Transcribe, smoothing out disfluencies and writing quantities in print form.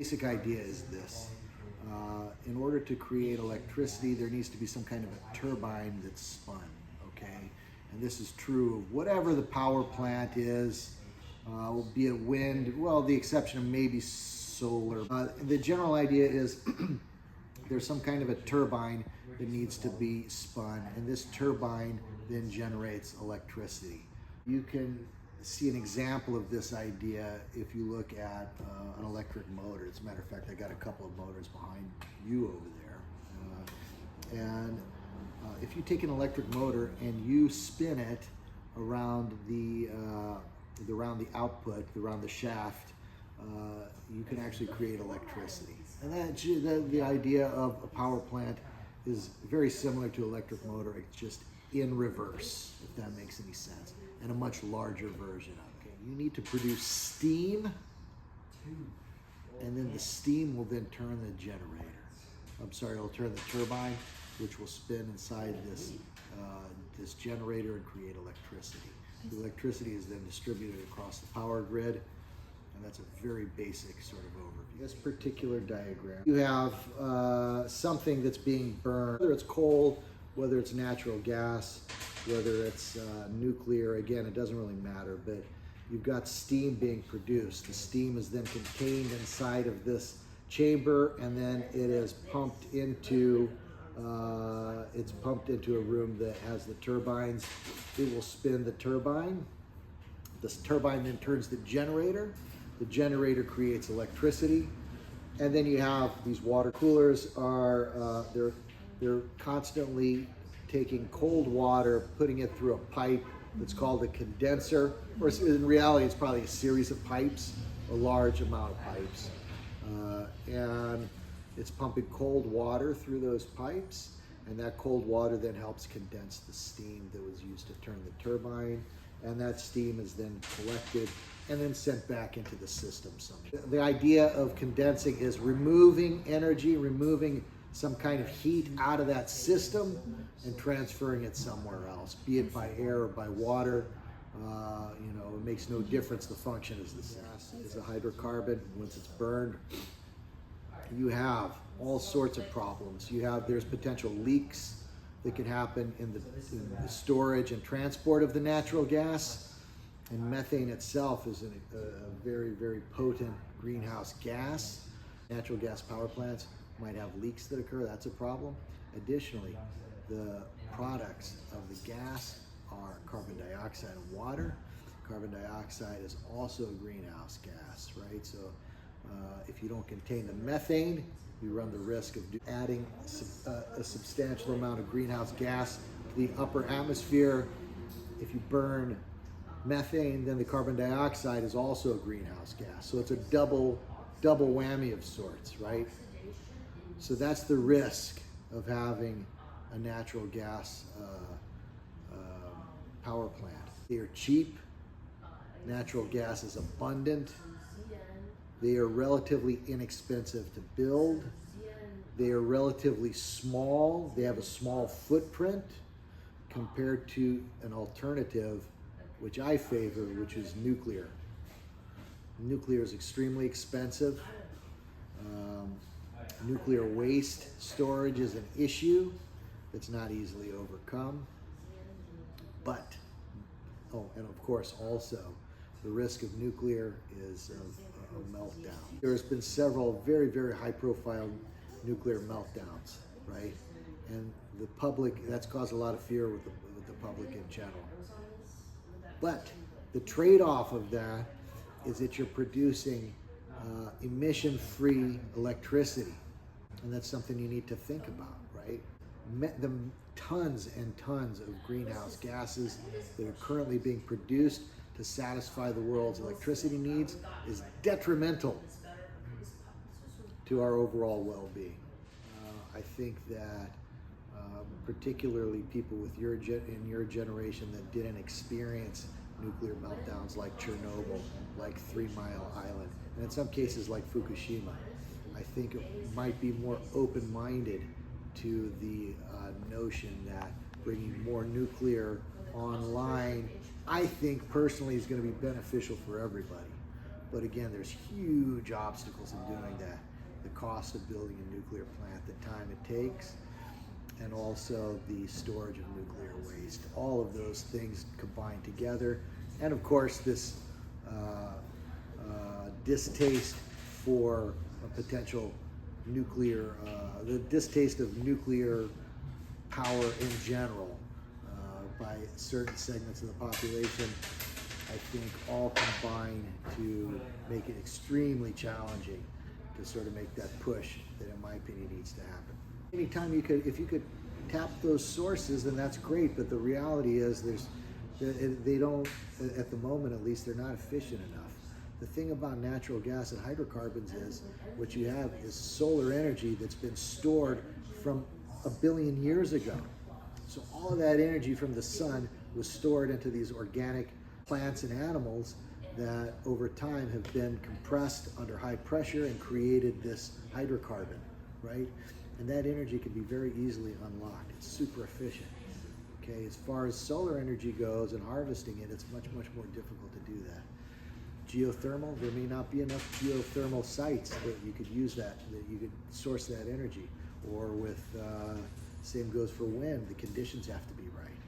Basic idea is this. In order to create electricity, there needs to be some kind of a turbine that's spun, okay? And this is true of whatever the power plant is, be it wind, well, the exception of maybe solar. The general idea is there's some kind of a turbine that needs to be spun, and this turbine then generates electricity. You can see an example of this idea if you look at an electric motor. As a matter of fact, I got a couple of motors behind you over there. If you take an electric motor and you spin it around the output, around the shaft, you can actually create electricity. And the idea of a power plant is very similar to electric motor. It's just in reverse, if that makes any sense, and a much larger version of it. You need to produce steam, and then the steam will then turn the generator. It'll turn the turbine, which will spin inside this generator and create electricity. The electricity is then distributed across the power grid, and that's a very basic sort of overview. This particular diagram, you have something that's being burned, whether it's coal, whether it's natural gas, whether it's nuclear. Again, it doesn't really matter, but you've got steam being produced. The steam is then contained inside of this chamber, and then it is pumped into a room that has the turbines. It will spin the turbine. This turbine then turns the generator. The generator creates electricity, and then you have these water coolers. They're constantly taking cold water, putting it through a pipe that's called a condenser, or in reality it's probably a series of pipes, a large amount of pipes, and it's pumping cold water through those pipes, and that cold water then helps condense the steam that was used to turn the turbine, and that steam is then collected and then sent back into the system. The idea of condensing is removing energy, removing some kind of heat out of that system and transferring it somewhere else, be it by air or by water. It makes no difference. The function is the same. It's a hydrocarbon. Once it's burned, you have all sorts of problems. There's potential leaks that can happen in the storage and transport of the natural gas. And methane itself is a very, very potent greenhouse gas. Natural gas power plants might have leaks that occur. That's a problem. Additionally, the products of the gas are carbon dioxide and water. Carbon dioxide is also a greenhouse gas, right? So if you don't contain the methane, you run the risk of adding a substantial amount of greenhouse gas to the upper atmosphere. If you burn methane, then the carbon dioxide is also a greenhouse gas. So it's a double whammy of sorts, right? So that's the risk of having a natural gas power plant. They are cheap. Natural gas is abundant. They are relatively inexpensive to build. They are relatively small. They have a small footprint compared to an alternative, which I favor, which is nuclear. Nuclear is extremely expensive. Nuclear waste storage is an issue that's not easily overcome. But, and of course also, the risk of nuclear is a meltdown. There's been several very, very high profile nuclear meltdowns, right? And the public, that's caused a lot of fear with the public in general. But the trade-off of that is that you're producing emission-free electricity. And that's something you need to think about, right? The tons and tons of greenhouse gases that are currently being produced to satisfy the world's electricity needs is detrimental to our overall well-being. I think that particularly people in your generation that didn't experience nuclear meltdowns like Chernobyl, like 3 Mile Island, and in some cases like Fukushima, I think it might be more open-minded to the notion that bringing more nuclear online, I think personally, is going to be beneficial for everybody. But again, there's huge obstacles in doing that. The cost of building a nuclear plant, the time it takes, and also the storage of nuclear waste. All of those things combined together. And of course, this distaste for a potential nuclear, the distaste of nuclear power in general by certain segments of the population, I think all combine to make it extremely challenging to sort of make that push that, in my opinion, needs to happen. Anytime you could, if you could tap those sources, then that's great. But the reality is, they don't, at the moment at least, they're not efficient enough. The thing about natural gas and hydrocarbons is, what you have is solar energy that's been stored from 1 billion years ago. So all of that energy from the sun was stored into these organic plants and animals that over time have been compressed under high pressure and created this hydrocarbon, right? And that energy can be very easily unlocked. It's super efficient. Okay, as far as solar energy goes and harvesting it, it's much, much more difficult to do that. Geothermal, there may not be enough geothermal sites that you could use that you could source that energy. Or with, same goes for wind, the conditions have to be right.